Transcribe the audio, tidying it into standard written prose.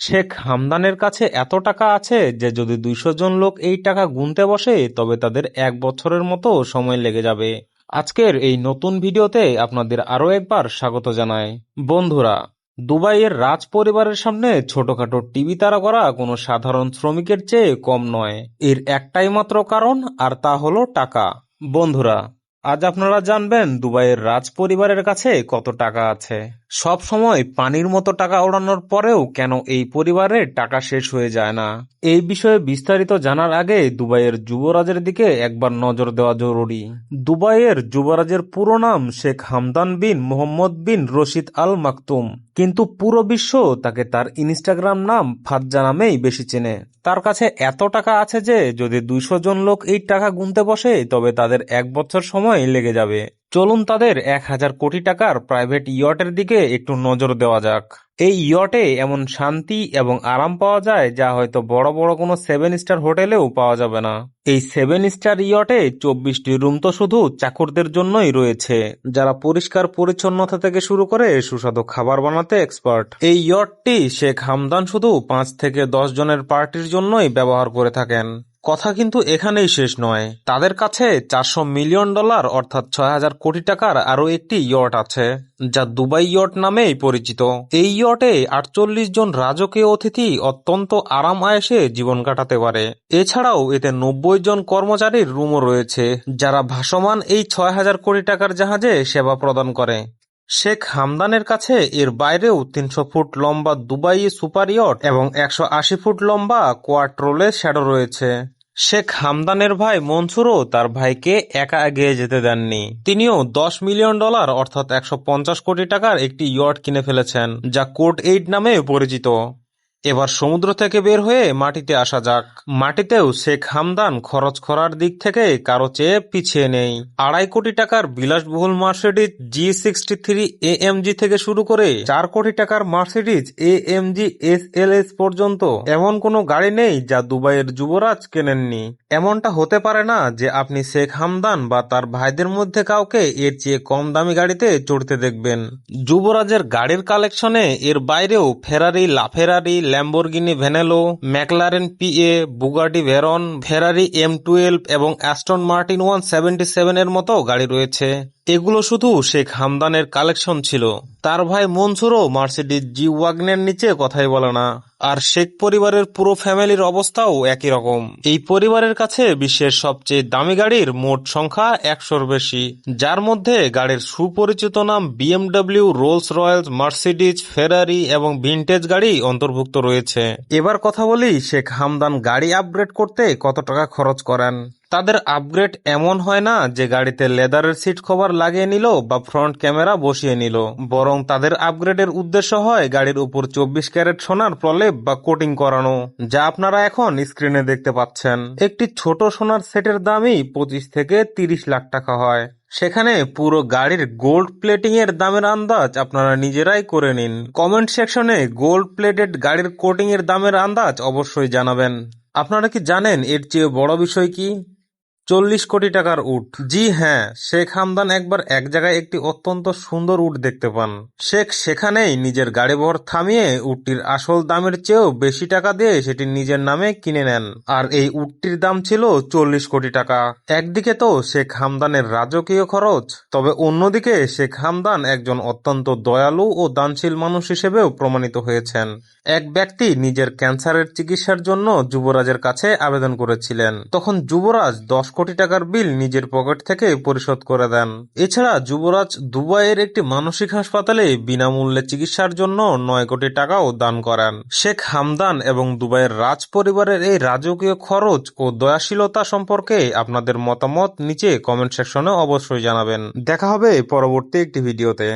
শেখ হামদানের কাছে এত টাকা আছে যে যদি ২০০ জন লোক এই টাকা গুনতে বসে তবে তাদের ১ বছরের মতো সময় লেগে যাবে। আজকের এই নতুন ভিডিওতে আপনাদের আরও একবার স্বাগত জানাই। বন্ধুরা, দুবাইয়ের রাজ পরিবারের সামনে ছোটখাটো টিভি তাড়া করা কোনো সাধারণ শ্রমিকের চেয়ে কম নয়। এর একটাই মাত্র কারণ, আর তা হলো টাকা। বন্ধুরা, আজ আপনারা জানবেন দুবাইয়ের রাজ পরিবারের কাছে কত টাকা আছে। সব সময় পানির মতো টাকা ওড়ানোর পরেও কেন এই পরিবারের টাকা শেষ হয়ে যায় না, এই বিষয়ে বিস্তারিত জানার আগে দুবাইয়ের যুবরাজের দিকে একবার নজর দেওয়া জরুরি। দুবাইয়ের যুবরাজের পুরো নাম শেখ হামদান বিন মোহাম্মদ বিন রশিদ আল মাকতুম, কিন্তু পুরো বিশ্ব তাকে তার ইনস্টাগ্রাম নাম ফাজ্জা নামেই বেশি চেনে। তার কাছে এত টাকা আছে যে যদি ২০০ জন লোক এই টাকা গুনতে বসে তবে তাদের ১ বছর সময় লেগে যাবে। চলুন তাদের ১,০০০ কোটি টাকার প্রাইভেট ইয়টের দিকে একটু নজর দেওয়া যাক। এই ইয়টে এমন শান্তি এবং আরাম পাওয়া যায় যা হয়তো বড় বড় কোনো 7 স্টার হোটেলেও পাওয়া যাবে না। এই 7 স্টার ইয়টে ২৪টি রুম তো শুধু চাকরদের জন্যই রয়েছে, যারা পরিষ্কার পরিচ্ছন্নতা থেকে শুরু করে সুস্বাদু খাবার বানাতে এক্সপার্ট। এই ইয়টটি শেখ হামদান শুধু ৫ থেকে ১০ জনের পার্টির জন্যই ব্যবহার করে থাকেন। কথা কিন্তু এখানেই শেষ নয়। তাদের কাছে $৪০০ মিলিয়ন অর্থাৎ ৬,০০০ কোটি টাকার আরও একটি ইয়ট আছে, যা দুবাই ইয়ট নামেই পরিচিত। এই ইয়টে ৪৮ জন রাজকীয় অতিথি অত্যন্ত আরাম আয়েশে জীবন কাটাতে পারে। এছাড়াও এতে ৯০ জন কর্মচারীর রুমও রয়েছে, যারা ভাসমান এই ৬,০০০ কোটি টাকার জাহাজে সেবা প্রদান করে। শেখ হামদানের কাছে এর বাইরেও ৩০০ ফুট লম্বা দুবাই সুপার ইয়ট এবং ১৮০ ফুট লম্বা কোয়াট্রোলে শ্যাডো রয়েছে। শেখ হামদানের ভাই মনসুরও তার ভাইকে একা এগিয়ে যেতে দেননি। তিনিও $১০ মিলিয়ন অর্থাৎ ১৫০ কোটি টাকার একটি ইয়ট কিনে ফেলেছেন, যা কোড ৮ নামে পরিচিত। এবার সমুদ্র থেকে বের হয়ে মাটিতে আসা যাক। মাটিতেও শেখ হামদান খরচ করার দিক থেকে কারো চেয়ে পিছিয়ে নেই। ২.৫ কোটি টাকার বিলাসবহুল মার্সিডিজ G63 AMG থেকে শুরু করে ৪ কোটি টাকার মার্সিডিজ AMG SLS পর্যন্ত এমন কোনো গাড়ি নেই যা দুবাইয়ের যুবরাজ কেনেননি। এমনটা হতে পারে না যে আপনি শেখ হামদান বা তার ভাইদের মধ্যে কাউকে এর চেয়ে কম দামি গাড়িতে চড়তে দেখবেন। যুবরাজের গাড়ির কালেকশনে এর বাইরেও Ferrari, LaFerrari, Lamborghini Veneno, McLaren PA, Bugatti Veyron, Ferrari M12 এবং অ্যাস্টন মার্টিন 177 এর মতো গাড়ি রয়েছে। এগুলো শুধু শেখ হামদানের কালেকশন ছিল। তার ভাই মনসুরও মার্সিডিজ G-ওয়াগনের নিচে কথাই বলে না। আর শেখ পরিবারের পুরো ফ্যামিলির অবস্থাও একই রকম। এই পরিবারের কাছে বিশ্বের সবচেয়ে দামি গাড়ির মোট সংখ্যা ১০০-র বেশি, যার মধ্যে গাড়ির সুপরিচিত নাম BMW, রোলস রয়েলস, মার্সিডিজ, ফেরারি এবং ভিনটেজ গাড়ি অন্তর্ভুক্ত রয়েছে। এবার কথা বলি শেখ হামদান গাড়ি আপগ্রেড করতে কত টাকা খরচ করেন। তাদের আপগ্রেড এমন হয় না যে গাড়িতে লেদারের সিট কভার লাগিয়ে নিল বা ফ্রন্ট ক্যামেরা বসিয়ে নিল, বরং তাদের আপগ্রেডের উদ্দেশ্য হয় গাড়ির উপর ২৪ ক্যারেট সোনার প্রলেপ বা কোটিং করানো, যা আপনারা এখন স্ক্রিনে দেখতে পাচ্ছেন। একটি ছোট সোনার সেটের দামই ২৫ থেকে ৩০ লাখ টাকা হয়। সেখানে পুরো গাড়ির গোল্ড প্লেটিং এর দামের আন্দাজ আপনারা নিজেরাই করে নিন। কমেন্ট সেকশনে গোল্ড প্লেটেড গাড়ির কোটিং এর দামের আন্দাজ অবশ্যই জানাবেন। আপনারা কি জানেন এর চেয়ে বড় বিষয় কি? ৪০ কোটি টাকার উট। জি হ্যাঁ, শেখ হামদান একবার এক জায়গায় একটি অত্যন্ত সুন্দর উট দেখতে পান। শেখ সেখানেই নিজের গাড়ি ভর থামিয়ে উটটির আসল দামের চেয়েও বেশি টাকা দিয়ে সেটি নিজের নামে কিনে নেন। আর এই উটটির দাম ছিল ৪০ কোটি টাকা। একদিকে তো শেখ হামদানের রাজকীয় খরচ, তবে অন্যদিকে শেখ হামদান একজন অত্যন্ত দয়ালু ও দানশীল মানুষ হিসেবেও প্রমাণিত হয়েছেন। এক ব্যক্তি নিজের ক্যান্সারের চিকিৎসার জন্য যুবরাজের কাছে আবেদন করেছিলেন। তখন যুবরাজ ১০ কোটি টাকার বিল নিজের পকেট থেকে পরিশোধ করে দেন। এছাড়া যুবরাজ দুবাইয়ের একটি মানসিক হাসপাতালে বিনামূল্যে চিকিৎসার জন্য ৯ কোটি টাকাও দান করেন। শেখ হামদান এবং দুবাইয়ের রাজ পরিবারের এই রাজকীয় খরচ ও দয়াশীলতা সম্পর্কে আপনাদের মতামত নিচে কমেন্ট সেকশনে অবশ্যই জানাবেন। দেখা হবে পরবর্তী একটি ভিডিওতে।